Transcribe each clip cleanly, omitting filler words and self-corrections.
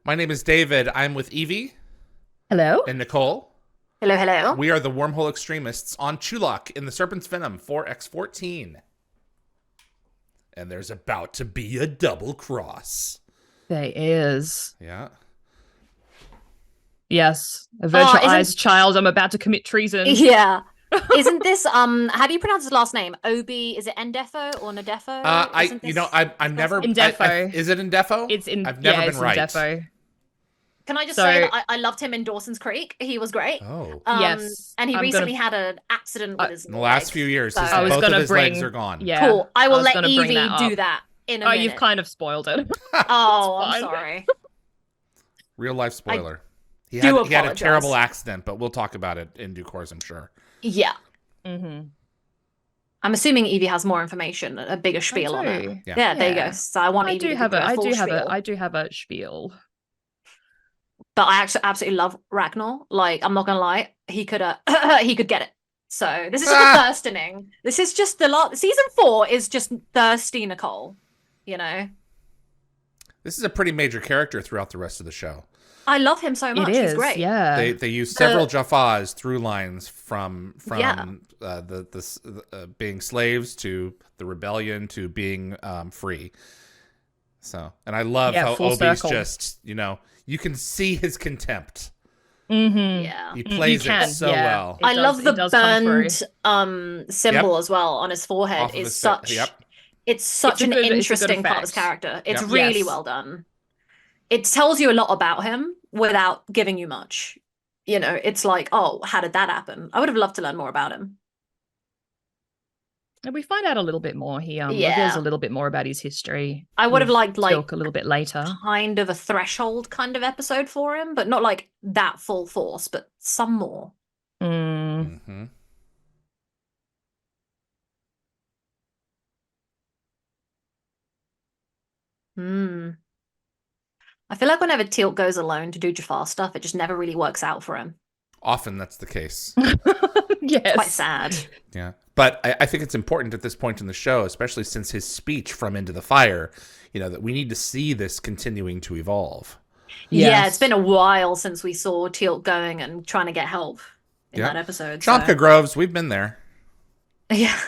My name is David. I'm with Evie Hello? and Nicole. Hello, hello. We are the Wormhole Extremists on Chulak in the Serpent's Venom 4X14. And there's about to be a double cross. There is. Yeah. Yes. A virtualized isn't child. I'm about to commit treason. yeah. Isn't this how do you pronounce his last name? Obi, is it Endefo or Nadefo? Isn't this I'm never. Indefo. Is it Indefo? I've never been it's right. Indefo. Can I just So- say that I loved him in Dawson's Creek? He was great. Oh. Yes, And he I'm recently gonna- had an accident with his In the last legs, few years, so- I was both gonna of his bring- legs are gone. Yeah. Cool. I will was let gonna bring Evie that do up. that in a Oh, minute. you've kind of spoiled it. Oh, I'm fine. sorry. Real life spoiler. He do had a apologize. terrible accident, but we'll talk about it in due course, I'm sure. Yeah. Mm-hmm. I'm assuming Evie has more information, a bigger spiel on it. Yeah. Yeah, there you go. So I want I Evie do to have do a. a I full do have spiel. a. I do have a spiel. But I actually absolutely love Ragnar. Like, I'm not gonna lie, he could he could get it. So this is just the first inning. This is just the last. Season 4 is just thirsty Nicole. You know, This is a pretty major character throughout the rest of the show. I love him so much. It is. He's great. Yeah. They use several Jaffas through lines from Yeah. being slaves to the rebellion to being free. So, and I love how full Obi's circle. just, you can see his contempt. Mm-hmm. Yeah. He plays You it can, so yeah. well. I love the it does come through. burned symbol as well on his forehead. Off of Is his such yep. it's such a an good- it's a good interesting part of his effect. character. It's Yep. really Yes. well done. It tells you a lot about him without giving you much. You know, it's like, oh, how did that happen? I would have loved to learn more about him. And we find out a little bit more. He reveals Yeah. a little bit more about his history. I would have with liked like Tilk a little bit later. kind of a threshold kind of episode for him, but not like that full force, but some more. Mm. Mm-hmm. Hmm. I feel like whenever Teal'c goes alone to do Jafar stuff, it just never really works out for him. Often that's the case. Yes. Quite sad. Yeah. But I think it's important at this point in the show, especially since his speech from Into the Fire, that we need to see this continuing to evolve. Yeah, Yes. it's been a while since we saw Teal'c going and trying to get help in Yeah. that episode. Chomka So. Groves, we've been there. Yeah.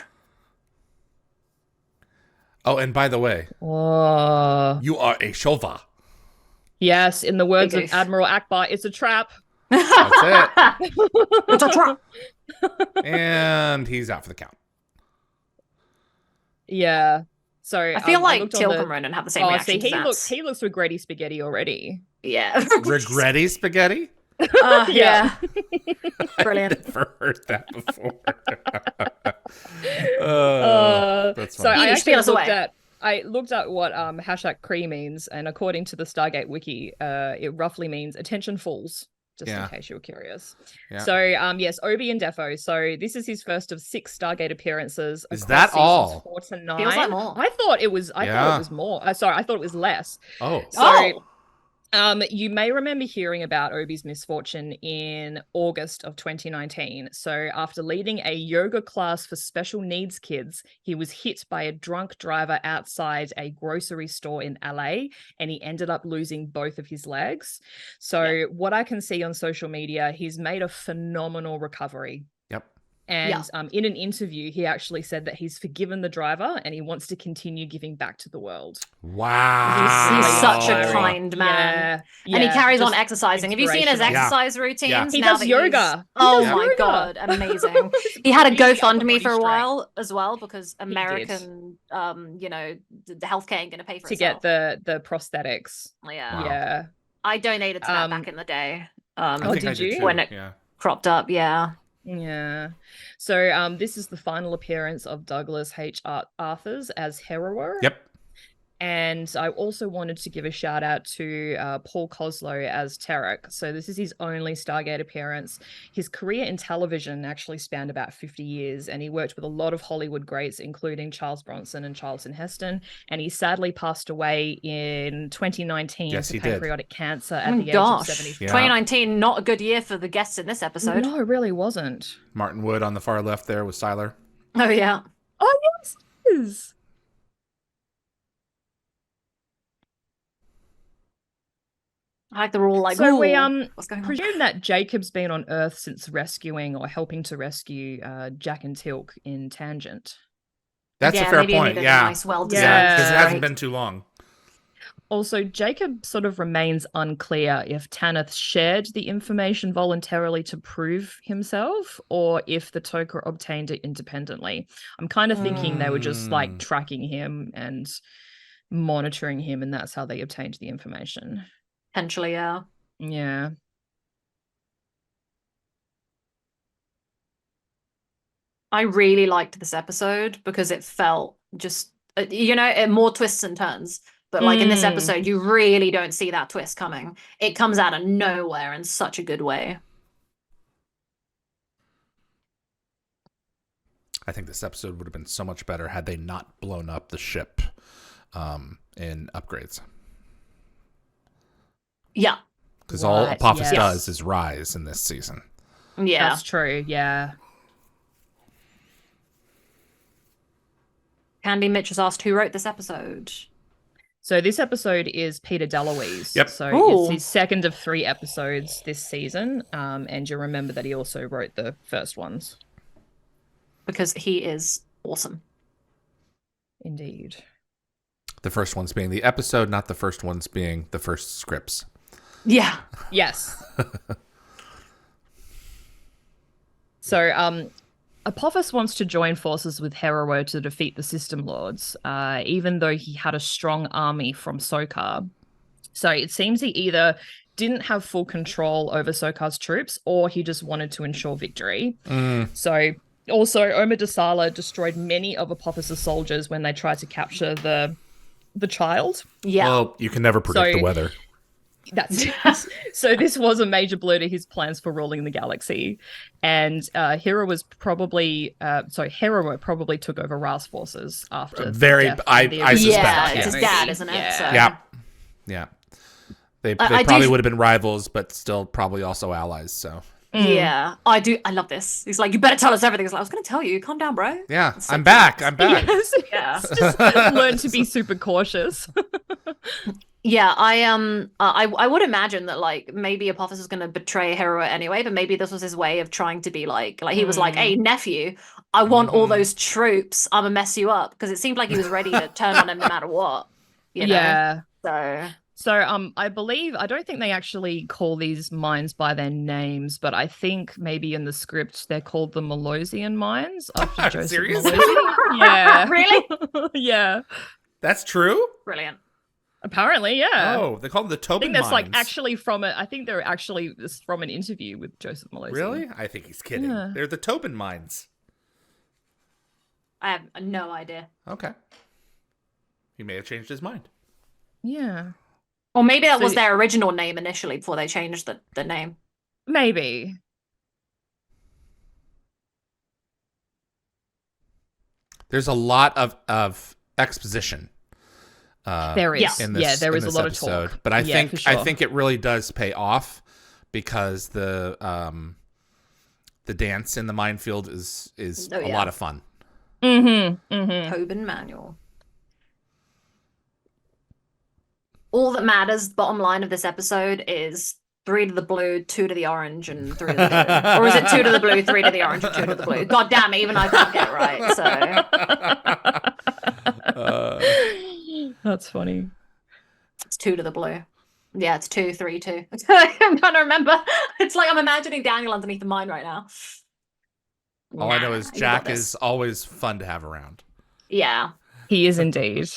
Oh, and by the way, Oh. you are a Shova. Yes, in the words Big of oof. Admiral Akbar, it's a trap. That's It's a trap. And he's out for the count. Yeah. So I feel like looked on Teal'c the- and Ronan have the same Oh, reaction see, to that. he looks regretty spaghetti already. Yeah. Regretty spaghetti? Yeah. Brilliant. Never heard that before. That's So funny. I Edie, actually spiel us looked away. at what hashtag Cree means, and according to the Stargate wiki, it roughly means attention fools. Just Yeah. in case you were curious. Yeah. So yes, Obi and Defo. So this is his first of 6 Stargate appearances. Is across that seasons all? 4 to 9. Feels like more. I thought it was. I thought Yeah. it was more. Sorry, I thought it was less. Oh. So, you may remember hearing about Obi's misfortune in August of 2019. So, after leading a yoga class for special needs kids, he was hit by a drunk driver outside a grocery store in LA, and he ended up losing both of his legs. So, what I can see on social media, he's made a phenomenal recovery. Yep. And in an interview, he actually said that he's forgiven the driver and he wants to continue giving back to the world. Wow. He's such a Wow. kind man. Yeah, And he carries on just exercising. Have you seen his inspirational. exercise routines? Yeah. He now does that yoga. Oh He does my yoga. god, amazing. He had a Crazy upper GoFundMe body for a strength. while as well because did. American, the healthcare ain't gonna pay for To itself. get the prosthetics. Yeah. Wow. Yeah. I donated to that Um, back in the day. I Oh, think I did you? too. When it- Yeah. Cropped up, yeah. Yeah. So this is the final appearance of Douglas H. Arthurs as Harrower. Yep. And I also wanted to give a shout out to Paul Koslow as Tarek. So this is his only Stargate appearance. His career in television actually spanned about 50 years, and he worked with a lot of Hollywood greats, including Charles Bronson and Charlton Heston. And he sadly passed away in 2019 Yes, to he did. pancreatic cancer Oh at my the gosh. age of 74. Yeah. 2019, not a good year for the guests in this episode. No, it really wasn't. Martin Wood on the far left there with Siler. Oh yeah. Oh, yes, it is. I like they're all like, So we what's going on? presume that Jacob's been on Earth since rescuing or helping to rescue Jack and Tilk in Tangent. That's a Yeah, fair maybe I point. needed a Yeah. nice, well-deserved Yeah. Because it hasn't break. been too long. Also, Jacob sort of remains unclear if Tanith shared the information voluntarily to prove himself or if the Toker obtained it independently. I'm kind of thinking they were just like tracking him and monitoring him, and that's how they obtained the information. Potentially, yeah. Yeah. I really liked this episode because it felt just, more twists and turns. But like in this episode, you really don't see that twist coming. It comes out of nowhere in such a good way. I think this episode would have been so much better had they not blown up the ship in Upgrades. Yeah. Because all Apophis yes. does is rise in this season. Yeah. That's true, yeah. Candy Mitch has asked who wrote this episode. So this episode is Peter DeLuise. Yep. So Ooh. it's his second of 3 episodes this season. And you remember that he also wrote the first ones. Because he is awesome. Indeed. The first ones being the episode, not the first ones being the first scripts. Yeah. Yes. So Apophis wants to join forces with Hero to defeat the System Lords, even though he had a strong army from Sokar. So it seems he either didn't have full control over Sokar's troops or he just wanted to ensure victory. So also Omar Dasala destroyed many of Apophis's soldiers when they tried to capture the child. Yeah. Well, you can never predict the weather. That's so this was a major blow to his plans for ruling the galaxy. And Hero probably took over Ra's forces after I suspect. Yeah, it's his dad, isn't it? Yeah. So. Yeah. They I probably do- would have been rivals, but still probably also allies. So Yeah, I love this. He's like, you better tell us everything. He's like, I was going to tell you. Calm down, bro. yeah, So I'm back. Yes, Yeah. just learn to be super cautious. Yeah, I would imagine that like maybe Apophis is going to betray Hero anyway, but maybe this was his way of trying to be like he was like, hey nephew, I want all those troops. I'm gonna mess you up, because it seemed like he was ready to turn on him no matter what. You know? Yeah. So I don't think they actually call these mines by their names, but I think maybe in the script they're called the Malosian mines after Joseph Seriously? Malosi. Yeah. Really? Yeah. that's true. Brilliant. Apparently, yeah. Oh, they call them the I Tobin think that's mines. like actually from it. I think they're actually from an interview with Joseph Malosi. Really? I think he's kidding. Yeah. They're the Tobin mines. I have no idea. Okay. He may have changed his mind. Yeah. Or maybe that So- was their original name initially before they changed the name. Maybe. There's a lot of exposition. There is. In this, there in is a this lot episode. of talk. But I think for sure. it really does pay off, because the dance in the minefield is a lot of fun. Tobin Manual. All that matters, bottom line of this episode, is 3 to the blue, 2 to the orange, and 3 to the blue. Or is it 2 to the blue, 3 to the orange, and 2 to the blue? God damn it, even I can't get it right. So That's funny. it's 2 to the blue. Yeah, it's 2, 3, 2. I'm trying to remember. It's like I'm imagining Daniel underneath the mine right now. All I know is you got Jack this. is always fun to have around. Yeah. He is indeed.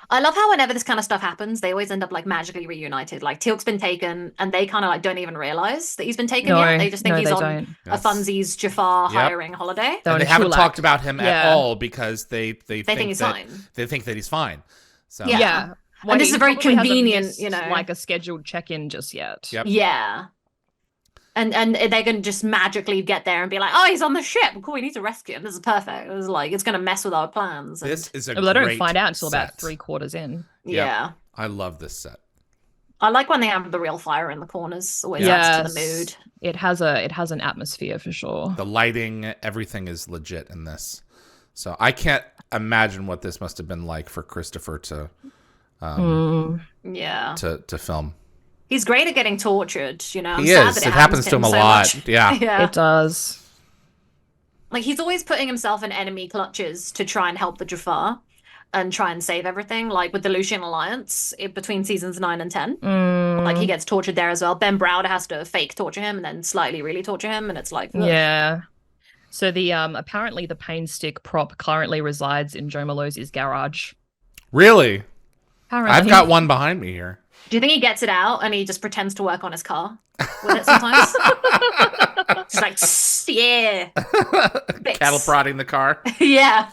I love how whenever this kind of stuff happens, they always end up like magically reunited. Like Teal'c's been taken, and they kind of like don't even realize that he's been taken yet. They just think he's they on don't. a Yes. funsies Jafar Yep. hiring holiday. They're And they on haven't Chulak. talked about him at Yeah. all, because they think he's that fine. they think that he's fine. So Yeah. Yeah. And this he is very probably hasn't convenient, missed, you know. like a scheduled check-in just yet. Yep. Yeah. And they're gonna just magically get there and be like, oh, he's on the ship. Cool, we need to rescue him. This is perfect. It was like it's gonna mess with our plans. And, this is a Well, they don't great find out until about set. 3/4 in. yeah. I love this set. I like when they have the real fire in the corners. Always adds to the mood. It has an atmosphere for sure. The lighting, everything is legit in this. So I can't imagine what this must have been like for Christopher to Yeah. to film. He's great at getting tortured, you know. I'm He sad is. that It happens to him a so lot. much. Yeah. Yeah. It does. Like, he's always putting himself in enemy clutches to try and help the Jafar and try and save everything. Like with the Lucian Alliance between seasons 9 and 10. Like, he gets tortured there as well. Ben Browder has to fake torture him and then slightly really torture him, and it's like, ugh. Yeah. So the apparently the pain stick prop currently resides in Joe Malozzi's garage. Really? Apparently. I've got one behind me here. Do you think he gets it out and he just pretends to work on his car with it sometimes? It's like, yeah. Cattle prodding the car. Yeah.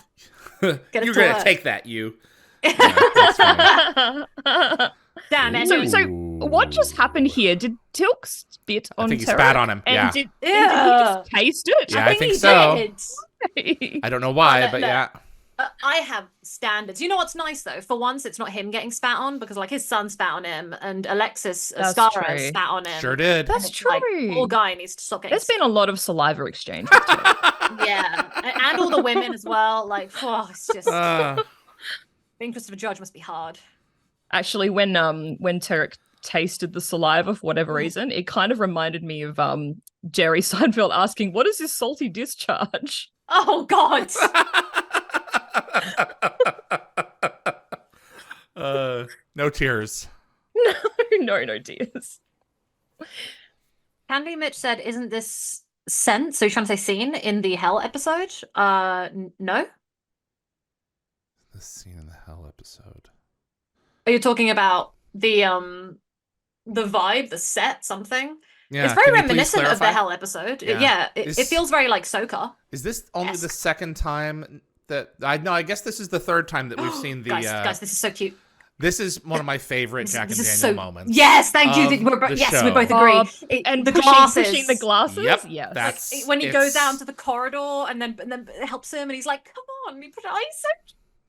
You're to gonna work. take that, you. Yeah, that's funny. Damn it. So what just happened here? Did Tilk spit on I think he Tarek? spat on him. And Yeah. did he just taste it? Yeah, I think he so. did. I don't know why, look, but look. yeah. I have standards. You know what's nice though? For once, it's not him getting spat on, because like his son spat on him and Alexis That's Ascara true. spat on him. Sure did. That's It's true. Like, poor guy needs to stop getting There's been a lot of saliva exchange. with Tilk. yeah, and all the women as well. Like, oh, it's just being Christopher Judge must be hard. Actually, when Tarek tasted the saliva for whatever reason, it kind of reminded me of Jerry Seinfeld asking, "What is this salty discharge?" Oh God. No tears. No tears. Candy Mitch said, "Isn't this scent?" So you're trying to say scene in the Hell episode? No. The scene in the Hell episode. Are you talking about the vibe, the set, something? Yeah, It's very can you please reminiscent of the clarify? Hell episode. Yeah. Yeah, it feels very like Soka. Is this only the Esque. second time that I guess this is the third time that we've seen the Guys, this is so cute. This is one of my favorite This- Jack this and is Daniel so- moments. Yes, thank you. of We the both show. agree. And the pushing glasses. the glasses. Yep, Yes. that's When he it's- goes out into the corridor and then it helps him and he's like, "Come on, we put ice."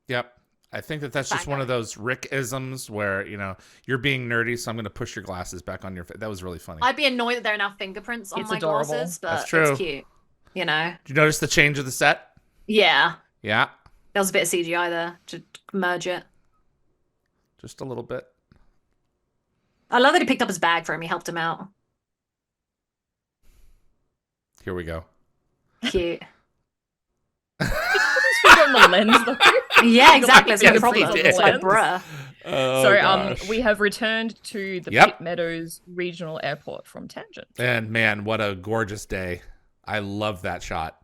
Yep. I think that's just one of those Rick-isms where, you know, you're being nerdy, so I'm going to push your glasses back on your face. That was really funny. I'd be annoyed that there are now fingerprints on It's my adorable. glasses, but That's true. it's cute. You know? Did you notice the change of the set? Yeah. Yeah. There was a bit of CGI there to merge it. Just a little bit. I love that he picked up his bag for him. He helped him out. Here we go. Cute. On the lens, though. Yeah, exactly. It's Yes, no he problem. did. It's like, bruh. Oh, So gosh. we have returned to the Yep. Pitt Meadows Regional Airport from Tangent. And man, what a gorgeous day. I love that shot.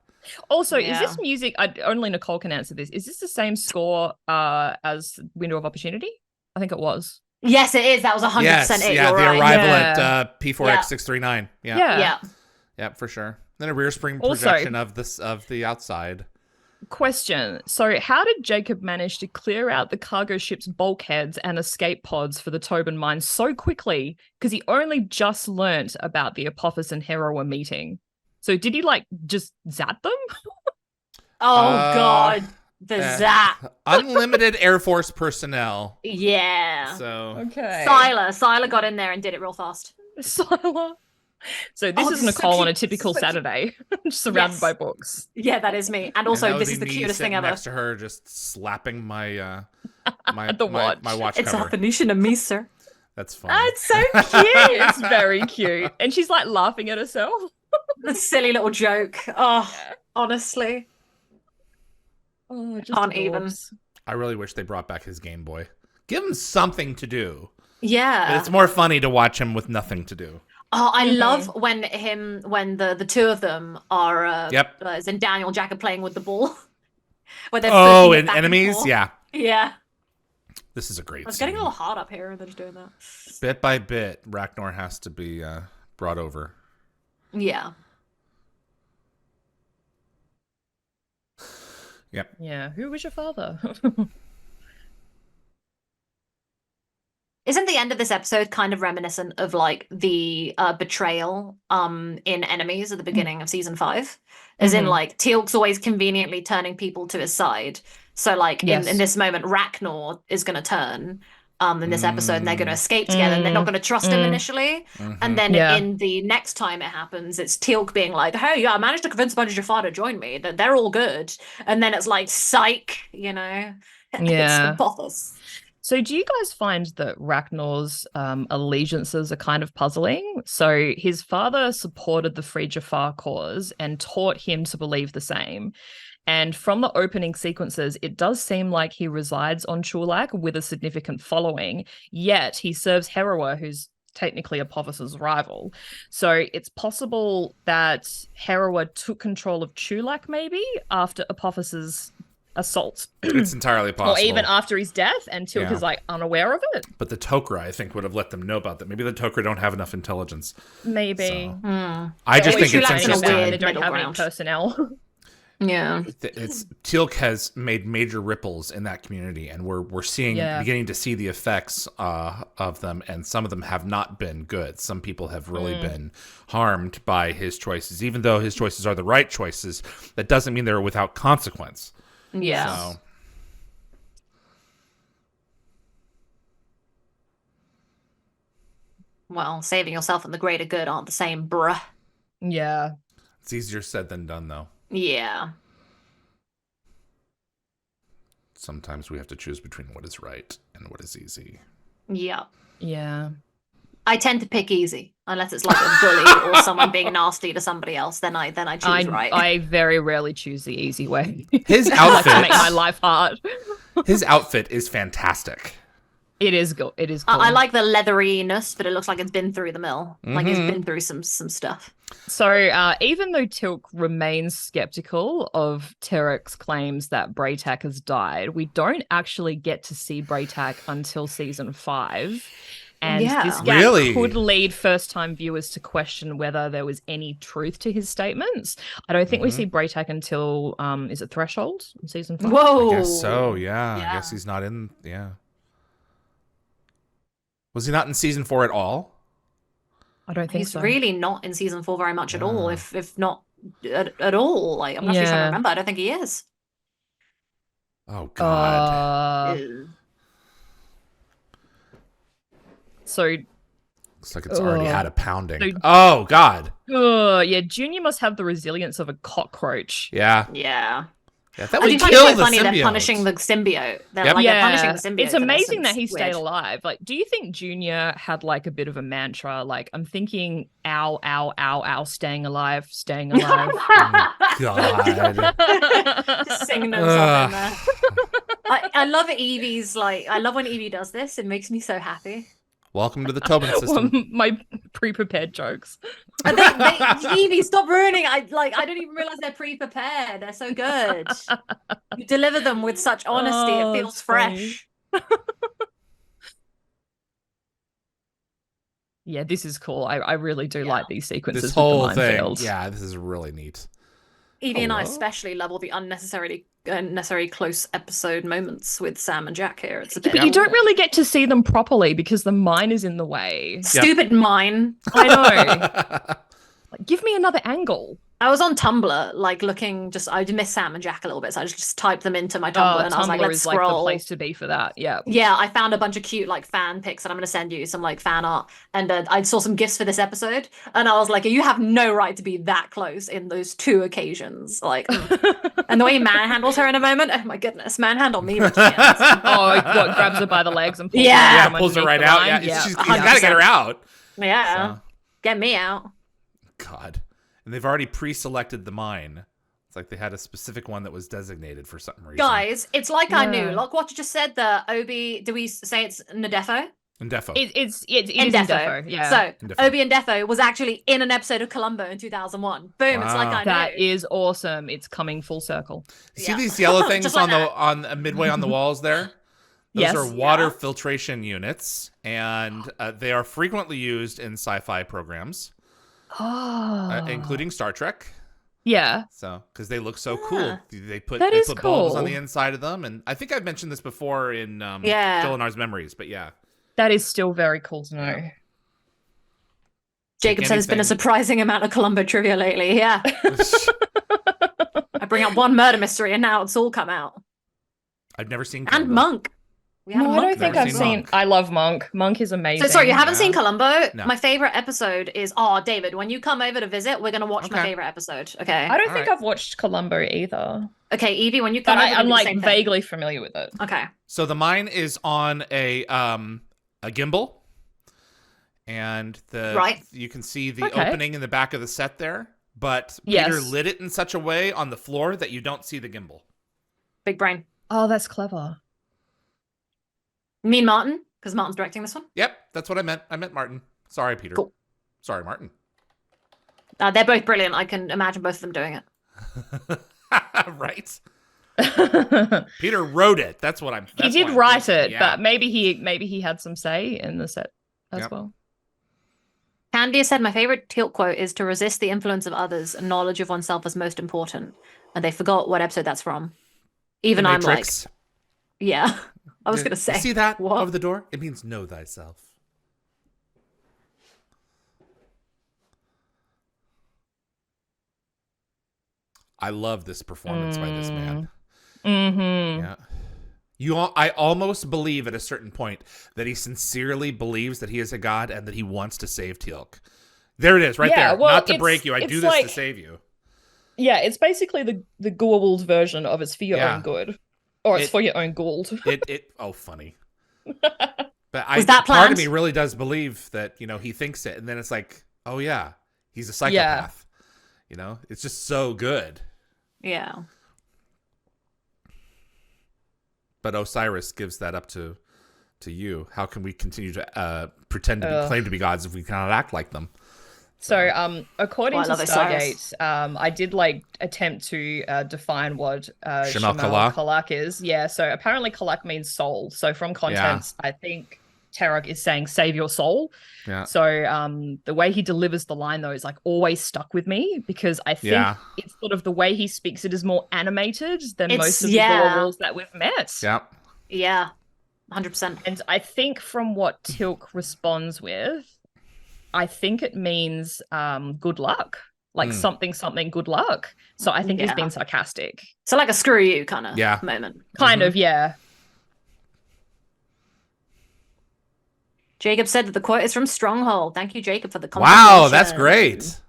Also, Yeah. is this music? Only Nicole can answer this. Is this the same score as Window of Opportunity? I think it was. Yes, it is. That was 100% Yes, it. yeah, You're the right. arrival Yeah. at P4X639. Yeah. Yeah. Yeah, for sure. Then a rear spring Also- projection of the outside. Question. So, how did Jacob manage to clear out the cargo ship's bulkheads and escape pods for the Tobin mine so quickly? Because he only just learnt about the Apophis and Hera were meeting. So, did he just zap them? Oh, Uh, God. The zap. Unlimited Air Force personnel. Yeah. So Okay. Sylar got in there and did it real fast. Sila. So this Oh, is this is so Nicole on a cute. typical So cute. Saturday, surrounded Yes. by books. Yeah, that is me. And and also, that was this is the me cutest thing sitting ever. next to her, just slapping my The watch. my watch It's a cover. Phoenician of me, sir. That's funny. It's so cute. It's very cute, and she's like laughing at herself. The silly little joke. Oh, honestly. Oh, just Can't even. adorbs. I really wish they brought back his Game Boy. Give him something to do. Yeah. It's more funny to watch him with nothing to do. Oh, I Mhm. love when the two of them are Yep. and Daniel Jack are playing with the ball. Where they're Oh, pushing it and back enemies? forth. Yeah. Yeah. This is a great I was getting a scene. little hard up here and they're just doing that. Bit by bit, Ragnar has to be brought over. Yeah. Yep. Yeah, who was your father? Isn't the end of this episode kind of reminiscent of like the betrayal in Enemies at the beginning of season 5? As in Mhm. like Teal'c's always conveniently turning people to his side. So like Yes. in this moment Ragnar is gonna turn in this episode and they're gonna escape together and they're not gonna trust him initially. Mhm. And then Yeah. in the next time it happens, it's Teal'c being like, "Hey, yeah, I managed to convince a bunch of Jafar to join me. That they're all good." And then it's like, psych, you know. It's Yeah. the Bothas. So do you guys find that Ragnar's allegiances are kind of puzzling? So his father supported the Free Jafar cause and taught him to believe the same. And from the opening sequences, it does seem like he resides on Chulak with a significant following, yet he serves Herawa, who's technically Apophis's rival. So it's possible that Herawa took control of Chulak maybe after Apophis's assault. It's entirely possible. Or even after his death, and Tilk is like unaware of it. But the Tok'ra, I think, would have let them know about that. Maybe the Tok'ra don't have enough intelligence. Maybe. So. I just think it's interesting. They don't have any personnel. Yeah, Teal'c has made major ripples in that community, and we're beginning to see the effects of them, and some of them have not been good. Some people have really been harmed by his choices, even though his choices are the right choices. That doesn't mean they're without consequence. Yeah. So. Well, saving yourself and the greater good aren't the same, bruh. Yeah. It's easier said than done, though. Yeah. Sometimes we have to choose between what is right and what is easy. Yeah. Yeah. I tend to pick easy, unless it's like a bully or someone being nasty to somebody else. Then I choose right. I very rarely choose the easy way. His I like outfit to make my life hard. His outfit is fantastic. It is good. It is cool. I like the leatheriness, but it looks like it's been through the mill. Like it's been through some stuff. So even though Tilk remains skeptical of Terek's claims that Braytak has died, we don't actually get to see Braytak until season 5. And this gap could lead first-time viewers to question whether there was any truth to his statements. I don't think we see Braytak until, is it Threshold in season 5? Whoa. I guess so, yeah. I guess he's not in, Was he not in season 4 at all? I don't think so. He's really not in season 4 very much at all, if not at all. Like, I'm actually trying to remember. I don't think he is. Oh, God. So looks like it's already had a pounding. Oh, God. Yeah, Junior must have the resilience of a cockroach. Yeah. Yeah. That would I do find it quite funny they're punishing the symbiote. They're punishing the symbiote. It's amazing that he stayed alive. Like, do you think Junior had like a bit of a mantra? Like, I'm thinking, ow, ow, ow, ow, staying alive, staying alive. Oh, God. Just singing himself in there. I love Evie's, like, I love when Evie does this. It makes me so happy. Welcome to the Tobin system. My pre-prepared jokes. Evie, stop ruining. I don't even realize they're pre-prepared. They're so good. You deliver them with such honesty. It feels fresh. Yeah, this is cool. I really do like these sequences. This whole with the thing. minefields. Yeah, this is really neat. Evie and I especially love all the unnecessary close episode moments with Sam and Jack here. It's a bit. But you don't really get to see them properly because the mine is in the way. Stupid mine. I know. Like, give me another angle. I was on Tumblr, like looking. I did miss Sam and Jack a little bit, so I just typed them into my Tumblr, and I was like, "Let's scroll." Like the place to be for that. Yeah. Yeah, I found a bunch of cute like fan pics, and I'm gonna send you some like fan art. And I saw some gifs for this episode, and I was like, "You have no right to be that close in those 2 occasions." Like, and the way he manhandles her in a moment. Oh my goodness, manhandle me, Richie. What grabs her by the legs and pulls pulls her right out. Yeah, he's got to get her out. Yeah, so. Get me out. God. And they've already pre-selected the mine. It's like they had a specific one that was designated for some reason. Guys, it's like I knew. Like what you just said, the Obi, do we say it's Ndefo? Ndefo. It is Ndefo. Yeah. So Obi Ndefo was actually in an episode of Columbo in 2001. Boom, it's like I knew. That is awesome. It's coming full circle. See these yellow things on midway on the walls there? Those are water filtration units, and they are frequently used in sci-fi programs. Including Star Trek. Yeah. So, because they look so cool. They put bulbs on the inside of them. And I think I've mentioned this before in Jolinar's Memories, but yeah. That is still very cool to know. Jacob said there's been a surprising amount of Columbo trivia lately. Yeah. I bring up one murder mystery and now it's all come out. I've never seen Columbo. And Monk. No, I don't think I've seen. I love Monk. Monk is amazing. So sorry, you haven't seen Columbo? No. My favorite episode is David. When you come over to visit, we're gonna watch my favorite episode. Okay. I don't think I've watched Columbo either. Okay, Evie, when you come over, I'm like vaguely familiar with it. Okay. So the mine is on a gimbal, and you can see the opening in the back of the set there. But Peter lit it in such a way on the floor that you don't see the gimbal. Big brain. Oh, that's clever. You mean Martin? Because Martin's directing this one? Yep, that's what I meant. I meant Martin. Sorry, Peter. Cool. Sorry, Martin. They're both brilliant. I can imagine both of them doing it. Right. Peter wrote it. That's what I'm. He did write it, but maybe he had some say in the set as well. Candia said, my favorite Teal'c quote is to resist the influence of others and knowledge of oneself is most important. And they forgot what episode that's from. Even I'm like, yeah. I was going to say. You see that over the door? It means know thyself. I love this performance by this man. Mm-hmm. Yeah. I almost believe at a certain point that he sincerely believes that he is a god and that he wants to save Teal'c. There it is, right there. Well, not to break you. I do this to save you. Yeah, it's basically the Goa'uld version of it's for your own good. Or it's for your own Goa'uld. Funny. But part of me really does believe that, he thinks it. And then it's like, oh yeah, he's a psychopath. It's just so good. Yeah. But Osiris gives that up to you. How can we continue to pretend to claim to be gods if we cannot act like them? So, according to Stargate, I did attempt to define what Shemal Kalak is. Yeah. So apparently Kalak means soul. So from contents, I think Terok is saying save your soul. Yeah. So the way he delivers the line though is always stuck with me because I think it's sort of the way he speaks it is more animated than most of the Goa'ulds that we've met. Yeah. Yeah. 100%. And I think from what Teal'c responds with, I think it means good luck. Something good luck. So I think he's being sarcastic. So a screw you kind of moment. Kind of, yeah. Jacob said that the quote is from Stronghold. Thank you, Jacob, for the confirmation. Wow, that's great.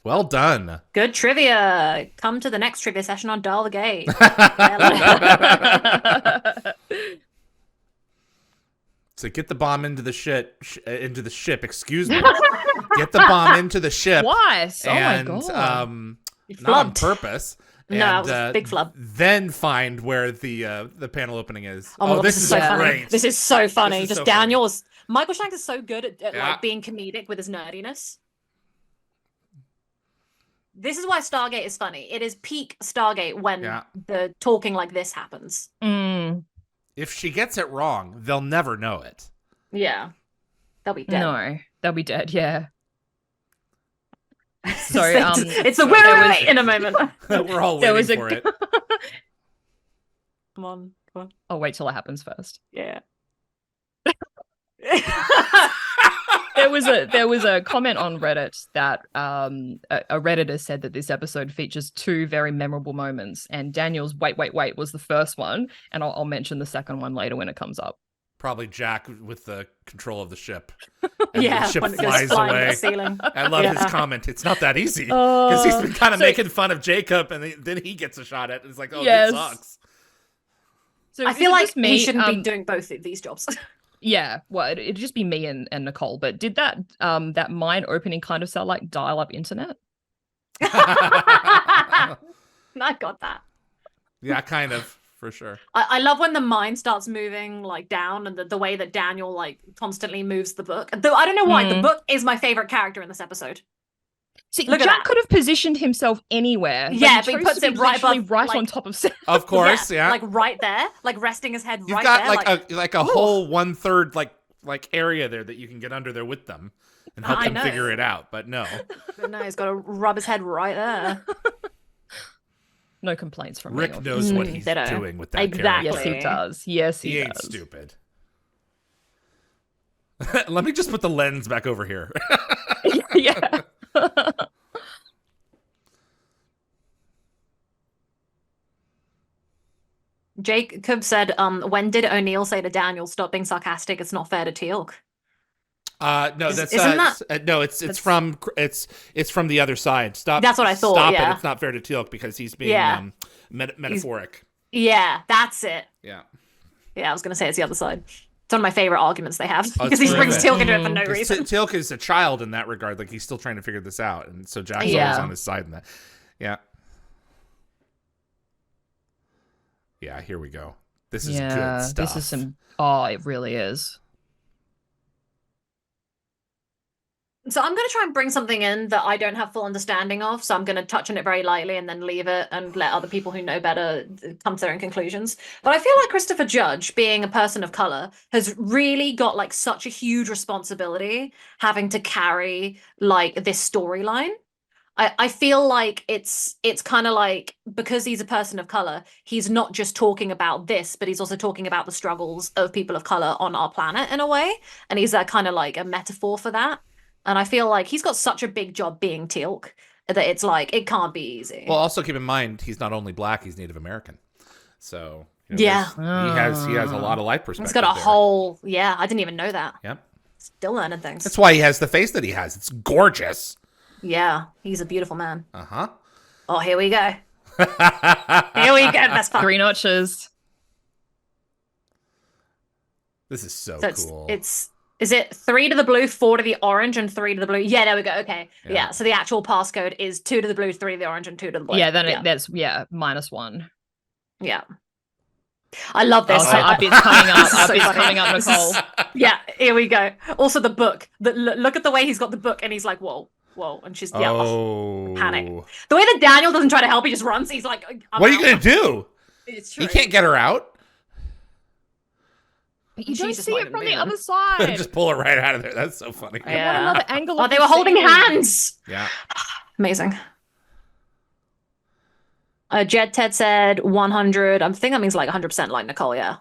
Well done. Good trivia. Come to the next trivia session on Dial the Gate. So get the bomb into the ship. Excuse me. Get the bomb into the ship. Why? Oh my god! Not on purpose. No, it was a big flub. Then find where the panel opening is. Oh, this is so funny. This is so funny. Just so Daniel's. Michael Shanks is so good at being comedic with his nerdiness. This is why Stargate is funny. It is peak Stargate when the talking like this happens. If she gets it wrong, they'll never know it. Yeah. They'll be dead. No, they'll be dead, yeah. So, it's a wait in a moment. We're all waiting for it. Come on. I'll wait till it happens first. Yeah. There was a comment on Reddit that a Redditor said that this episode features two very memorable moments, and Daniel's "wait" was the first one, and I'll mention the second one later when it comes up. Probably Jack with the control of the ship. And the ship flies away. The ceiling. I love his comment. It's not that easy because he's been kind of making fun of Jacob, and then he gets a shot at it. It's like, this sucks. So I feel like he shouldn't be doing both of these jobs. Yeah, well, it'd just be me and Nicole. But did that mine opening kind of sound like dial-up internet? I got that. Yeah, kind of, for sure. I love when the mine starts moving down, and the way that Daniel constantly moves the book. Though I don't know why the book is my favorite character in this episode. See, Jack could have positioned himself anywhere. Yeah, but he puts it right on top of Sam. Of course, yeah. Right there, resting his head You've right got there. a whole 1/3 area there that you can get under there with them and help them figure it out. But no. No, he's got to rub his head right there. No complaints from Rick knows what he's doing with that character. Yes, he does. Yes, he ain't stupid. Let me just put the lens back over here. Yeah. Jacob said, when did O'Neill say to Daniel, stop being sarcastic, it's not fair to Teal'c? No, it's from the other side. Stop. That's what I thought. Stop it. It's not fair to Teal'c because he's being metaphoric. Yeah, that's it. Yeah. Yeah, I was going to say it's the other side. It's one of my favorite arguments they have Oh, because he brings Teal'c into it for no Because reason. Teal'c is a child in that regard. Like, he's still trying to figure this out. And so Jack's always on his side in that. Yeah. Yeah, here we go. This is good stuff. This is some... Oh, it really is. So I'm going to try and bring something in that I don't have full understanding of. So I'm going to touch on it very lightly and then leave it and let other people who know better come to their own conclusions. But I feel like Christopher Judge, being a person of color, has really got like such a huge responsibility having to carry like this storyline. I feel like it's kind of like, because he's a person of color, he's not just talking about this, but he's also talking about the struggles of people of color on our planet in a way. And he's kind of like a metaphor for that. And I feel like he's got such a big job being Teal'c that it's like, it can't be easy. Well, also keep in mind, he's not only black, he's Native American. So, he has a lot of life perspective. He's got a whole, I didn't even know that. Yep. Still learning things. That's why he has the face that he has. It's gorgeous. Yeah, he's a beautiful man. Uh-huh. Oh, here we go. Here we go, best part. 3 notches. This is so cool. Is it 3 to the blue, 4 to the orange, and 3 to the blue? Yeah, there we go. Okay. Yeah. So the actual passcode is 2 to the blue, 3 to the orange, and 2 to the blue. Yeah, then that's -1. Yeah. I love this. Our bit's coming up. Our bit's coming up, Nicole. Yeah, here we go. Also the book. Look at the way he's got the book, and he's like, whoa. And she's, panic. The way that Daniel doesn't try to help, he just runs. He's like, what are you going to do? It's true. You can't get her out. But you don't see it from the other side. Just pull it right out of there. That's so funny. Yeah. I want another angle. Oh, they were holding hands. Yeah. Amazing. Jed Ted said 100. I think that means like 100% like Nicole. Yeah.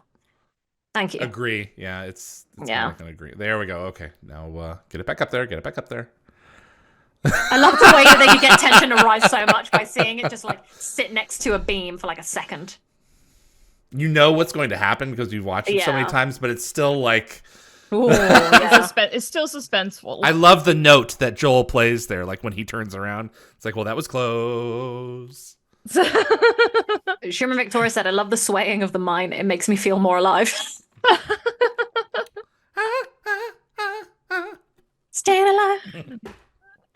Thank you. Agree. Yeah. It's not gonna agree. There we go. Okay. Now get it back up there. Get it back up there. I love the way that you get tension to rise so much by seeing it just like sit next to a beam for like a second. You know what's going to happen because you've watched it so many times, but it's still like... Ooh, yeah. It's still suspenseful. I love the note that Joel plays there, like when he turns around. It's like, well, that was close. Sherman Victoria said, I love the swaying of the mind. It makes me feel more alive. Staying alive.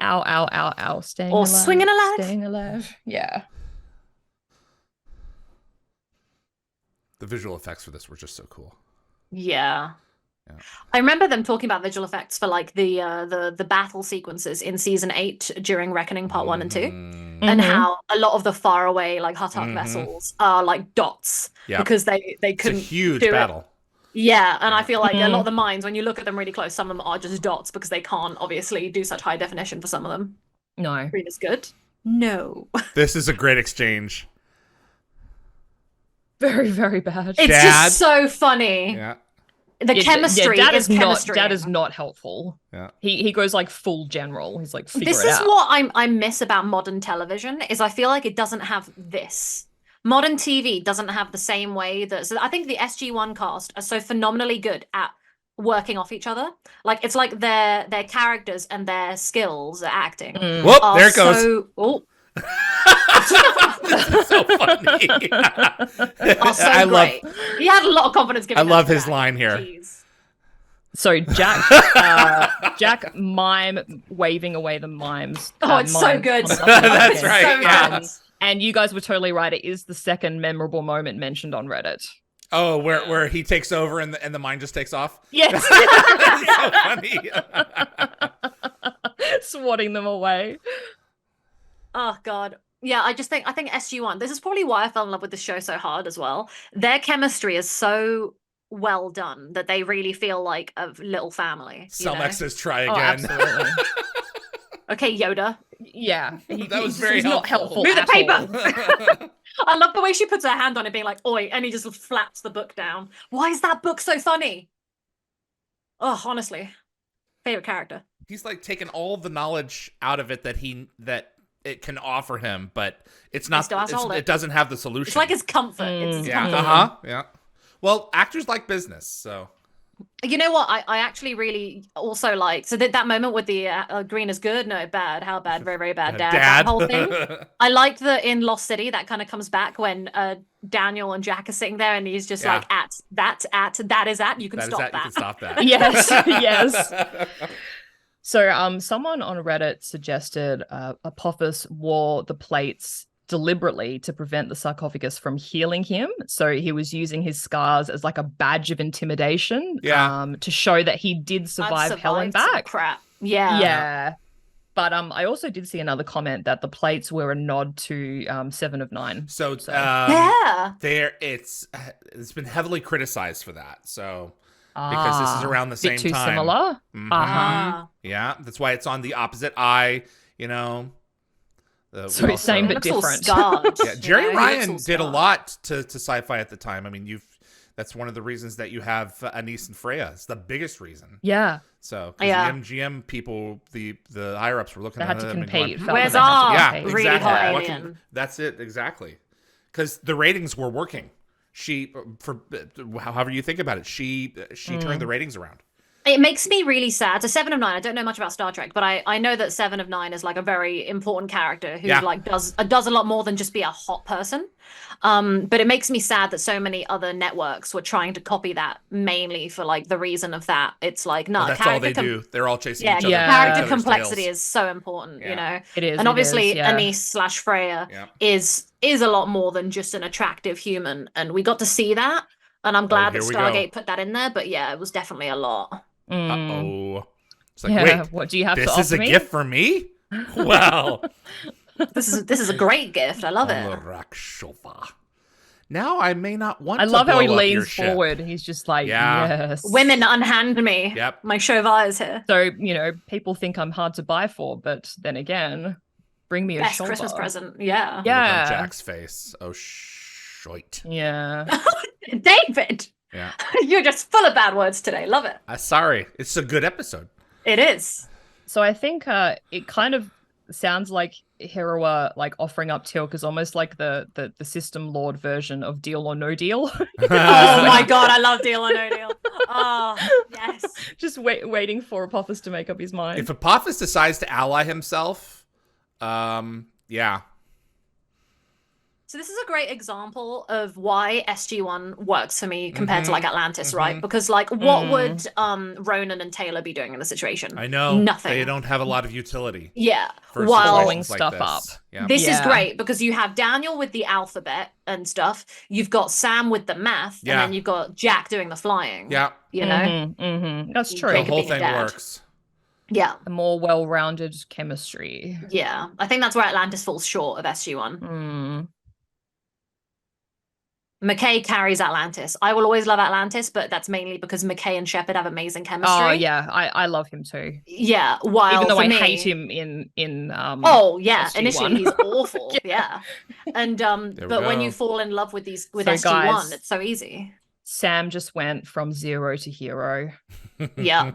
Ow, ow, ow, ow. Staying or alive. Swinging alive. Staying alive. Yeah. The visual effects for this were just so cool. Yeah. I remember them talking about visual effects for like the battle sequences in season 8 during Reckoning Part 1 and 2, and how a lot of the far away like Huttok vessels are like dots because they couldn't. It's a huge do battle. It. Yeah, and I feel like a lot of the mines, when you look at them really close, some of them are just dots because they can't obviously do such high definition for some of them. No. Green is good. No. This is a great exchange. Very, very bad. It's just so funny. Yeah. The chemistry is chemistry. That is not helpful. Yeah. He goes like full general. He's like, figure it out. This is what I miss about modern television is I feel like it doesn't have this. Modern TV doesn't have the same way that... So I think the SG1 cast are so phenomenally good at working off each other. Like, it's like their characters and their skills at acting. Whoop, there it goes. So funny. I love. He had a lot of confidence. I love his line here. Jeez. So Jack mime waving away the mimes. Oh, it's so good. That's right. So And you guys were totally right. It is the second memorable moment mentioned on Reddit. Oh, where he takes over and the mine just takes off. Yes. So funny. Swatting them away. Oh God. Yeah, I think SG1, this is probably why I fell in love with the show so hard as well. Their chemistry is so well done that they really feel like a little family. Selmex says try again. Oh, absolutely. Okay, Yoda. Yeah. That was very not helpful. Move the at paper. all. I love the way she puts her hand on it being like, oi, and he just flaps the book down. Why is that book so funny? Oh, honestly. Favorite character. He's like taking all the knowledge out of it that it can offer him, but it's not. It doesn't have the solution. It's like his comfort. It's his comfort. Yeah. Well, actors like business, so. You know what? I actually really also like so that moment with the green is good, no bad, how bad, very very bad, dad. That whole thing. I liked that in Lost City that kind of comes back when Daniel and Jack are sitting there and he's just like that is at you can stop that. You can stop that. Yes, yes. So someone on Reddit suggested Apophis wore the plates deliberately to prevent the sarcophagus from healing him. So he was using his scars as like a badge of intimidation to show that he did survive hell and back. Crap. Yeah. But I also did see another comment that the plates were a nod to 7 of 9. So it's been heavily criticized for that. So because this is around the same too time. Similar. Yeah, that's why it's on the opposite eye, you know. So it's same but different. Jerry Ryan did a lot to sci-fi at the time. I mean, that's one of the reasons that you have Anise and Freya. It's the biggest reason. Yeah. So the MGM people, the higher ups were looking at them and going, "Where's our really hot alien?" That's it exactly, because the ratings were working. She, for however you think about it, she turned the ratings around. It makes me really sad. So 7 of 9, I don't know much about Star Trek, but I know that 7 of 9 is like a very important character who like does a lot more than just be a hot person. But it makes me sad that so many other networks were trying to copy that mainly for like the reason of that. It's like, no, that's all they do. They're all chasing each other. Character complexity is so important, you know. It is. And obviously Anise / Freya is a lot more than just an attractive human, and we got to see that. And I'm glad that Stargate put that in there, but yeah, it was definitely a lot. It's like, wait, what do you have to offer me? This is a gift for me? Wow. This is a great gift. I love it. Now I may not want to blow love how he up leans forward. He's just like, yes. Women, unhand me. Yep. My Chauvin is here. So, you know, people think I'm hard to buy for, but then again, bring me a best shoulder. Christmas present. Yeah. Yeah. Look on Jack's face. Oh, shite. Yeah. David. Yeah. You're just full of bad words today. Love it. Sorry. It's a good episode. It is. So I think it kind of sounds like Herawa like offering up Teal'c is almost like the system lord version of Deal or No Deal. Oh my god, I love Deal or No Deal. Oh, yes. Just waiting for Apophis to make up his mind. If Apophis decides to ally himself, yeah. So this is a great example of why SG1 works for me compared to like Atlantis, right? Because like what would Ronan and Taylor be doing in the situation? I know. Nothing. They don't have a lot of utility. Yeah. While blowing stuff up. Yeah. This is great because you have Daniel with the alphabet and stuff. You've got Sam with the math, and then you've got Jack doing the flying. Yeah. You know? That's true. The whole thing works. Yeah. A more well-rounded chemistry. Yeah. I think that's where Atlantis falls short of SG1. McKay carries Atlantis. I will always love Atlantis, but that's mainly because McKay and Shepard have amazing chemistry. Oh yeah, I love him too. Yeah, while even though I hate him in SG1. Initially he's awful. yeah. And but when you fall in love with SG1, guys, it's so easy. Sam just went from 0 to hero. Yeah.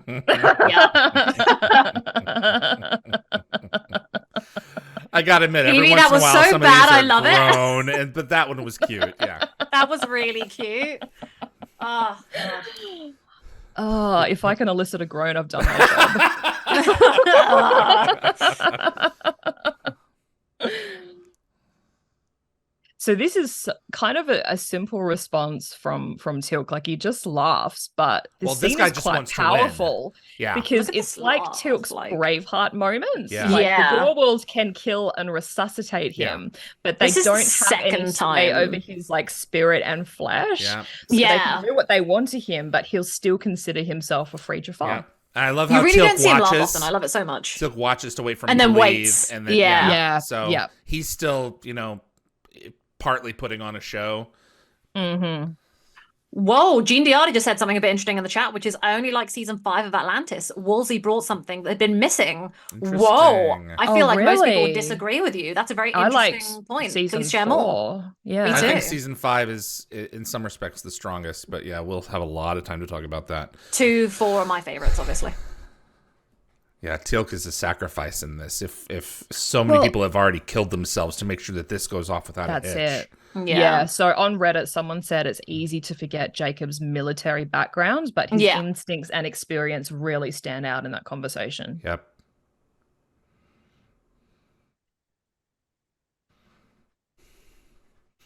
I gotta admit, every once in a while, some of these are grown, but that one was cute. Yeah, that was really cute. Oh, God. Oh, if I can elicit a groan, I've done my job. So this is kind of a simple response from Teal'c. Like he just laughs, but this scene is quite powerful. Yeah, because it's like Teal'c's Braveheart moments. Yeah. Like the Gorewolves can kill and resuscitate him, but they don't have any sway over his like spirit and flesh. Yeah. So they can do what they want to him, but he'll still consider himself a creature foe. Yeah. I love how you really Teal'c don't see him laugh watches. often. I love it so much. Teal'c watches to wait for him and to then leave, waits. And then so yeah. he's still, partly putting on a show. Whoa, Gene Diardi just said something a bit interesting in the chat, which is I only like season 5 of Atlantis. Wolsey brought something that had been missing. Whoa, I feel like most people would disagree with you. That's a very interesting point. Please share more. Yeah, I think season 5 is in some respects the strongest, but yeah, we'll have a lot of time to talk about that. 2, 4 are my favorites, obviously. Yeah, Teal'c is a sacrifice in this. If so many people have already killed themselves to make sure that this goes off without a hitch. That's it. Yeah. So on Reddit, someone said it's easy to forget Jacob's military background, but his instincts and experience really stand out in that conversation. Yep.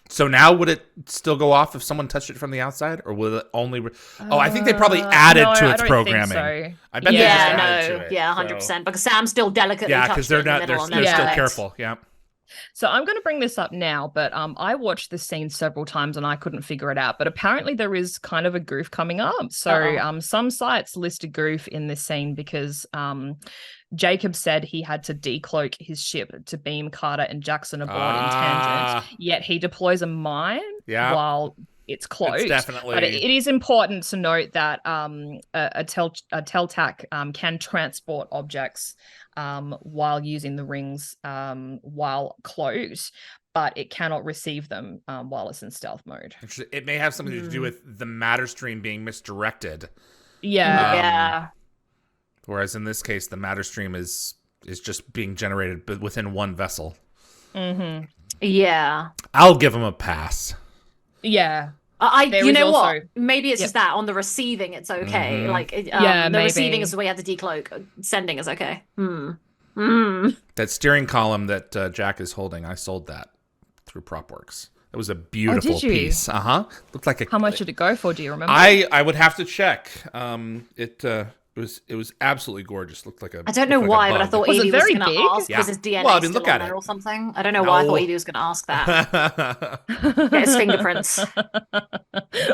So now would it still go off if someone touched it from the outside, or will it only? I think they probably added to its programming. So. I bet they just added to it. Yeah, 100%. Because Sam still delicately touched they're it not. They're still careful. Yeah. So I'm going to bring this up now, but I watched this scene several times and I couldn't figure it out. But apparently there is kind of a goof coming up. So some sites list a goof in this scene because Jacob said he had to decloak his ship to beam Carter and Jackson aboard in Tangent, yet he deploys a mine while it's cloaked. It's definitely... But it is important to note that a Teltac can transport objects while using the rings while closed, but it cannot receive them while it's in stealth mode. It may have something to do with the matter stream being misdirected. Yeah. Whereas in this case, the matter stream is just being generated within one vessel. Mm-hmm. Yeah. I'll give him a pass. Yeah. You know what? Maybe it's just that on the receiving, it's okay. Mm-hmm. Like, the receiving is the way you have to decloak. Sending is okay. That steering column that Jack is holding, I sold that through PropWorks. It was a beautiful piece. Looked like a. How much did it go for? Do you remember? I would have to check. It was absolutely gorgeous. Looked like a. I don't know why, but I thought Evie was going to ask yeah. was his DNA still on there or something. I don't know why I thought Evie was going to ask that. Get his fingerprints.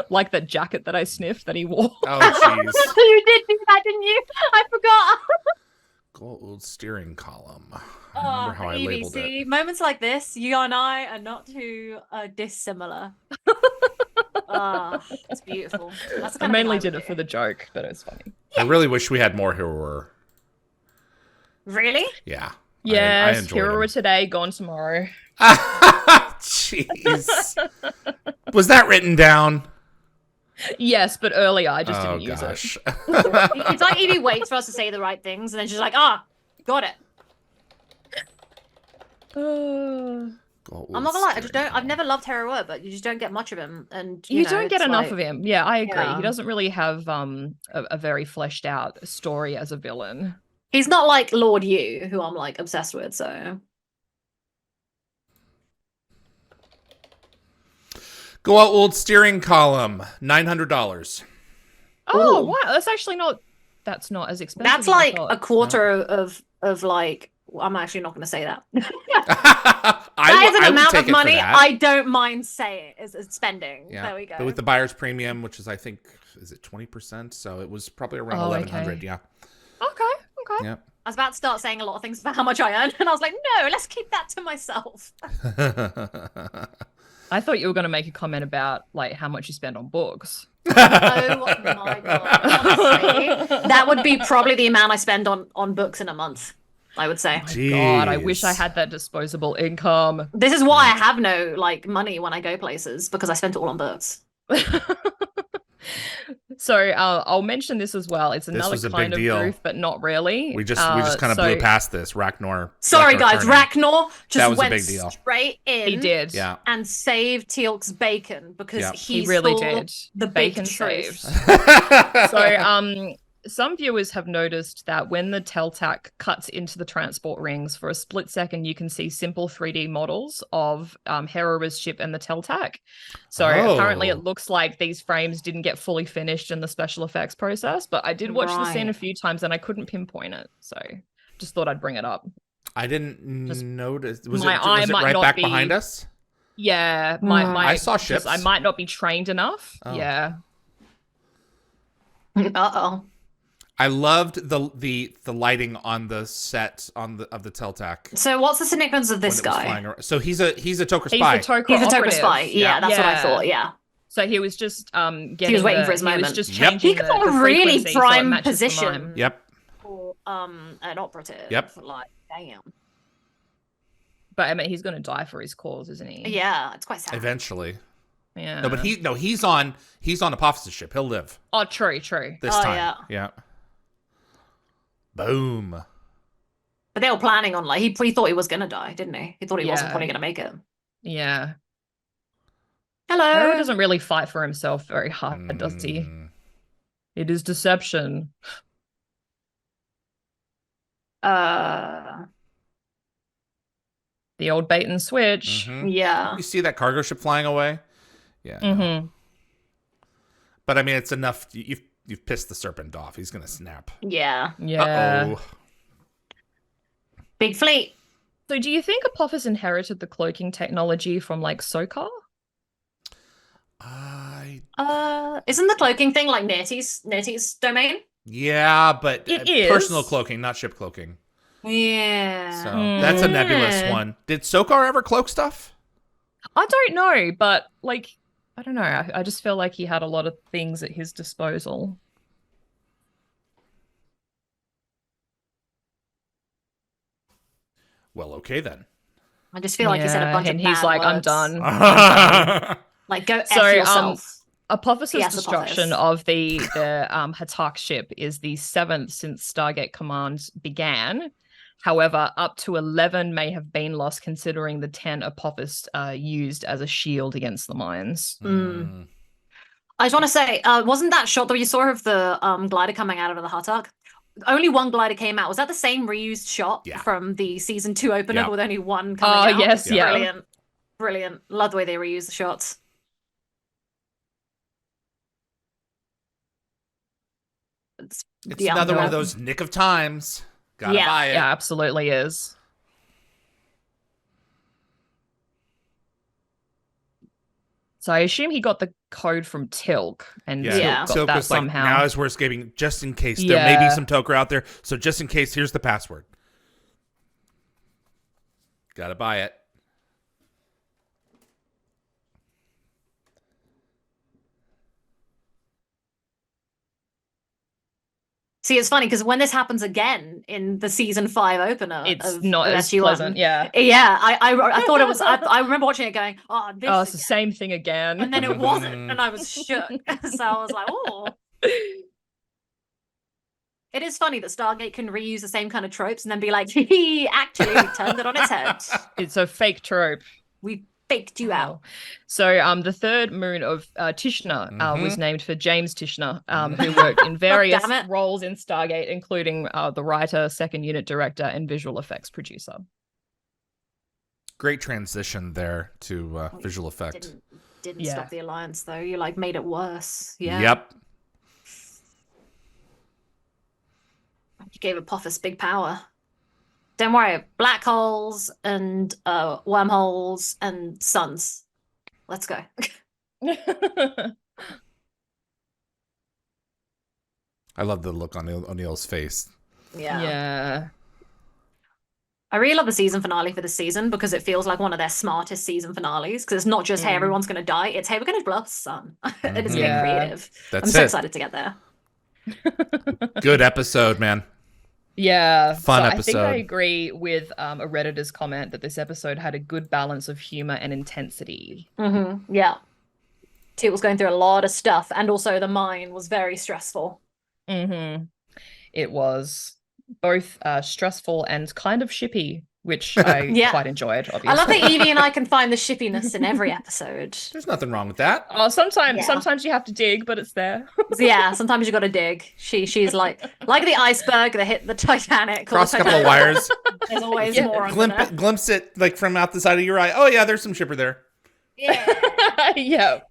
Like that jacket that I sniffed that he wore. Oh, jeez. You did do that, didn't you? I forgot. Gold steering column. I remember how I labeled it. Moments like this, you and I are not too dissimilar. It's beautiful. That's I mainly did it for the joke, but it's funny. I really wish we had more Hero. Really? Yeah. Yes, I enjoyed Hero today, gone tomorrow. Jeez. Was that written down? Yes, but earlier I just didn't use it. It's like Evie waits for us to say the right things, and then she's like, got it. I'm not gonna lie, I've never loved Hero, but you just don't get much of him, and you don't get enough of him. Yeah, I agree. He doesn't really have a very fleshed out story as a villain. He's not like Lord Yu, who I'm like obsessed with. So Go out old steering column, $900. Oh wow, that's not as expensive. That's like a quarter of like. I'm actually not going to say that. That is an amount of money I don't mind spending. Yeah. There we go. But with the buyer's premium, which is I think is it 20%, so it was probably around 1,100. Okay. Yeah. Okay. Yeah. I was about to start saying a lot of things about how much I earn, and I was like, no, let's keep that to myself. I thought you were going to make a comment about like how much you spend on books. Oh my god! Honestly, that would be probably the amount I spend on books in a month. I would say. Oh my god, I wish I had that disposable income. This is why I have no like money when I go places, because I spent it all on books. So I'll mention this as well. It's another kind of goof, but not really. We just kind of blew past this. Ragnar. Sorry, guys. Ragnar just went a big deal. Straight in. He did. Yeah. And saved Teal'c's bacon because he really saw did. The bacon saved. So some viewers have noticed that when the Teltac cuts into the transport rings for a split second, you can see simple 3D models of Hera's ship and the Teltac. So apparently it looks like these frames didn't get fully finished in the special effects process, but I did watch the scene a few times and I couldn't pinpoint it. So just thought I'd bring it up. I didn't notice. Was it right back behind us? Yeah. I saw ships. I might not be trained enough. Oh. Yeah. Uh-oh. I loved the lighting on the set of the Teltac. So what's the significance of this guy? So he's a Tok'ra spy. He's a Tok'ra spy. Yeah, that's what I thought. Yeah. So he was just he was waiting for his moment. He was just changing He got a really prime so position. Yep. For an operative. Yep. Like damn. But I mean, he's going to die for his cause, isn't he? Yeah, it's quite sad. Eventually. Yeah. No, but he's on Apophysis ship. He'll live. Oh, true. This time. Yeah. Boom. But they were planning on, like, he thought he was gonna die, didn't he? He thought he wasn't probably gonna make it. Yeah. Hello. Harrow doesn't really fight for himself very hard, does he? It is deception. The old bait and switch. Yeah. You see that cargo ship flying away? Yeah. No. But I mean, it's enough. You've pissed the Serpent off. He's gonna snap. Yeah. Yeah. Uh-oh. Big fleet. So do you think Apophis inherited the cloaking technology from like Sokar? Isn't the cloaking thing like Nerti's domain? Yeah, but it is personal cloaking, not ship cloaking. Yeah. So that's a nebulous one. Did Sokar ever cloak stuff? I don't know, but like, I don't know. I just feel like he had a lot of things at his disposal. Well, okay then. I just feel like he said a bunch of bad he's like, words. I'm done. Like, go F yourself. Apophis's destruction of the Hatak ship is the 7th since Stargate Command began. However, up to 11 may have been lost, considering the 10 Apophis used as a shield against the mines. I just want to say, wasn't that shot that you saw of the glider coming out of the Hatak? Only one glider came out. Was that the same reused shot from the season 2 opener with only one coming out? Yes, yeah. Brilliant. Brilliant. Love the way they reuse the shots. It's another one of those nick of times. Gotta buy it. Yeah, absolutely is. So I assume he got the code from Tilk, and Tilk got that somehow. Like, now as we're escaping, just in case there may be some Toker out there. So just in case, here's the password. Gotta buy it. See, it's funny because when this happens again in the season 5 opener, it's not as SG1, pleasant. Yeah, I thought it was. I remember watching it, going, it's the same thing again," and then it wasn't, and I was shook. So I was like, "Oh." It is funny that Stargate can reuse the same kind of tropes and then be like, actually, we turned it on its head. It's a fake trope. We faked you out. So the third moon of Tishna was named for James Tishner, who worked in various roles in Stargate, including the writer, second unit director, and visual effects producer. Great transition there to visual effect. Didn't stop the alliance, though. You like made it worse. Yeah. Yep. You gave Apophis big power. Don't worry, black holes and wormholes and suns. Let's go. I love the look on O'Neill's face. Yeah. I really love the season finale for this season because it feels like one of their smartest season finales, because it's not just, hey, everyone's going to die. It's, hey, we're going to blow up the sun. It is getting creative. I'm so excited to get there. Good episode, man. Yeah, fun episode. I think I agree with a Redditor's comment that this episode had a good balance of humor and intensity. Yeah. It was going through a lot of stuff, and also the mine was very stressful. It was both stressful and kind of shippy, which I quite enjoyed, obviously. I love that Evie and I can find the shippiness in every episode. There's nothing wrong with that. Oh, sometimes you have to dig, but it's there. Sometimes you got to dig. She's like the iceberg that hit the Titanic. Cross a couple of wires. There's always more. Glimpse it like from out the side of your eye. Oh yeah, there's some shipper there. Yeah.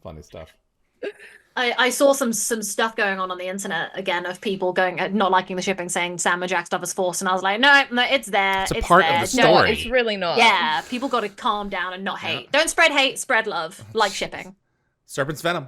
Funny stuff. I saw some stuff going on the internet again of people going not liking the shipping, saying Sam and Jack stuff is forced, and I was like, no, it's there. It's a part of the story. No, it's really not. Yeah, people got to calm down and not hate. Don't spread hate, spread love, like shipping. Serpent's Venom.